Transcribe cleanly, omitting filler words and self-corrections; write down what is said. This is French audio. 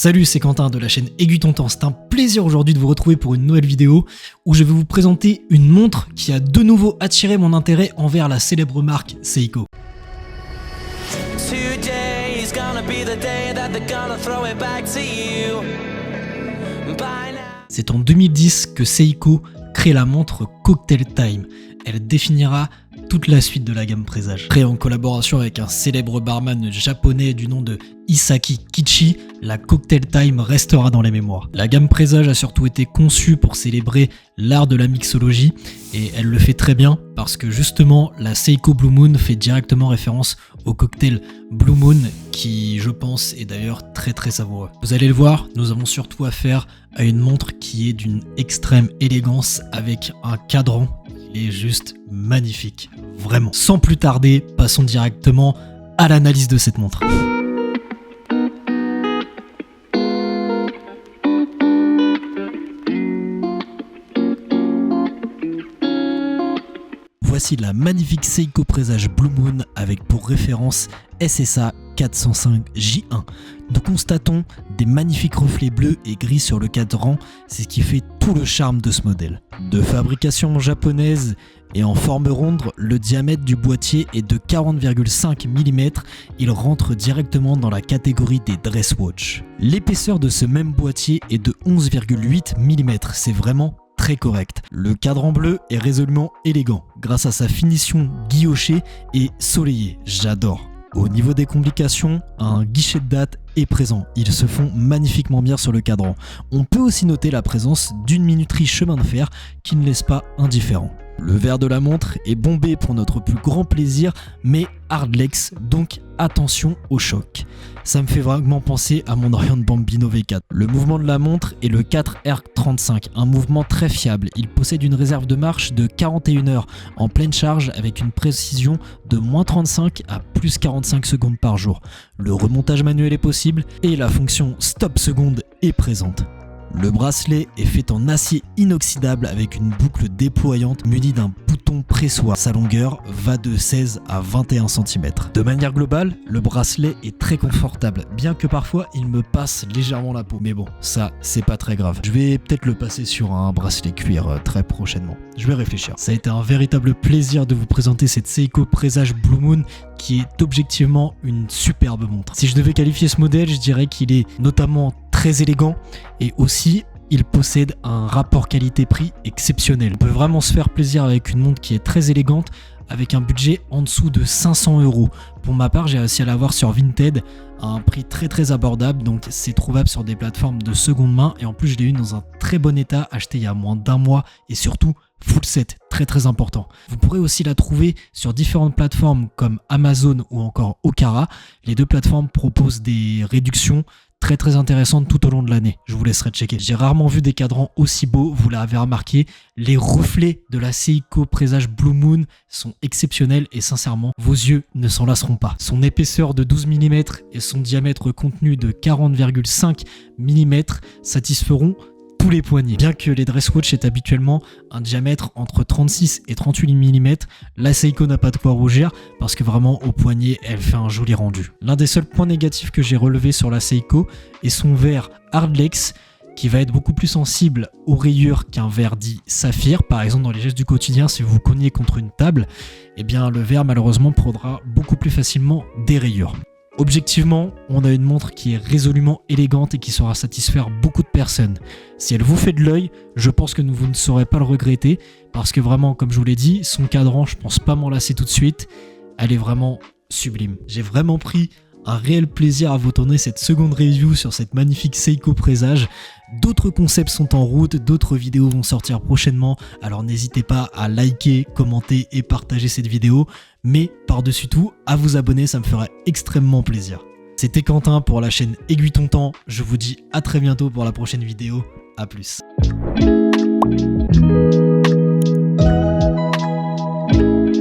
Salut, c'est Quentin de la chaîne Aiguille ton temps. C'est un plaisir aujourd'hui de vous retrouver pour une nouvelle vidéo où je vais vous présenter une montre qui a de nouveau attiré mon intérêt envers la célèbre marque Seiko. C'est en 2010 que Seiko crée la montre Cocktail Time. Elle définira toute la suite de la gamme Présage. Créée en collaboration avec un célèbre barman japonais du nom de Isaki Kichi, la Cocktail Time restera dans les mémoires. La gamme Présage a surtout été conçue pour célébrer l'art de la mixologie et elle le fait très bien parce que justement la Seiko Blue Moon fait directement référence au cocktail Blue Moon qui, je pense, est d'ailleurs très savoureux. Vous allez le voir, nous avons surtout affaire à une montre qui est d'une extrême élégance avec un cadran qui est juste magnifique, vraiment. Sans plus tarder, passons directement à l'analyse de cette montre. Voici la magnifique Seiko Présage Blue Moon avec pour référence SSA 405J1. Nous constatons des magnifiques reflets bleus et gris sur le cadran, c'est ce qui fait tout le charme de ce modèle. De fabrication japonaise et en forme ronde, le diamètre du boîtier est de 40,5 mm, il rentre directement dans la catégorie des dress watch. L'épaisseur de ce même boîtier est de 11,8 mm, c'est vraiment très correct. Le cadran bleu est résolument élégant grâce à sa finition guillochée et soleillée, j'adore. Au niveau des complications, un guichet de date est présent, ils se font magnifiquement bien sur le cadran. On peut aussi noter la présence d'une minuterie chemin de fer qui ne laisse pas indifférent. Le verre de la montre est bombé pour notre plus grand plaisir, mais hardlex, donc attention au choc. Ça me fait vraiment penser à mon Orient Bambino V4. Le mouvement de la montre est le 4R35, un mouvement très fiable. Il possède une réserve de marche de 41 heures en pleine charge avec une précision de -35 à +45 secondes par jour. Le remontage manuel est possible et la fonction stop seconde est présente. Le bracelet est fait en acier inoxydable avec une boucle déployante munie d'un bouton pressoir. Sa longueur va de 16 à 21 cm. De manière globale, le bracelet est très confortable, bien que parfois il me passe légèrement la peau. Mais bon, ça c'est pas très grave. Je vais peut-être le passer sur un bracelet cuir très prochainement. Je vais réfléchir. Ça a été un véritable plaisir de vous présenter cette Seiko Présage Blue Moon qui est objectivement une superbe montre. Si je devais qualifier ce modèle, je dirais qu'il est notamment très élégant et aussi il possède un rapport qualité-prix exceptionnel. On peut vraiment se faire plaisir avec une montre qui est très élégante avec un budget en dessous de 500 €. Pour ma part, j'ai réussi à l'avoir sur Vinted à un prix très abordable, donc c'est trouvable sur des plateformes de seconde main et en plus je l'ai eu dans un très bon état, acheté il y a moins d'1 mois et surtout full set, très important. Vous pourrez aussi la trouver sur différentes plateformes comme Amazon ou encore Okara. Les deux plateformes proposent des réductions très intéressantes tout au long de l'année. Je vous laisserai checker. J'ai rarement vu des cadrans aussi beaux, vous l'avez remarqué. Les reflets de la Seiko Présage Blue Moon sont exceptionnels et sincèrement, vos yeux ne s'en lasseront pas. Son épaisseur de 12 mm et son diamètre contenu de 40,5 mm satisferont tous les poignets. Bien que les dress watch aient habituellement un diamètre entre 36 et 38 mm, la Seiko n'a pas de quoi rougir parce que vraiment au poignet elle fait un joli rendu. L'un des seuls points négatifs que j'ai relevé sur la Seiko est son verre hardlex qui va être beaucoup plus sensible aux rayures qu'un verre dit saphir. Par exemple dans les gestes du quotidien, si vous vous cognez contre une table, eh bien le verre malheureusement prendra beaucoup plus facilement des rayures. Objectivement, on a une montre qui est résolument élégante et qui saura satisfaire beaucoup de personnes. Si elle vous fait de l'œil, je pense que vous ne saurez pas le regretter parce que vraiment, comme je vous l'ai dit, son cadran, je pense pas m'en lasser tout de suite. Elle est vraiment sublime. J'ai vraiment pris un réel plaisir à vous tourner cette seconde review sur cette magnifique Seiko Présage. D'autres concepts sont en route, d'autres vidéos vont sortir prochainement, alors n'hésitez pas à liker, commenter et partager cette vidéo, mais par-dessus tout, à vous abonner, ça me ferait extrêmement plaisir. C'était Quentin pour la chaîne Aiguille ton temps, je vous dis à très bientôt pour la prochaine vidéo, à plus.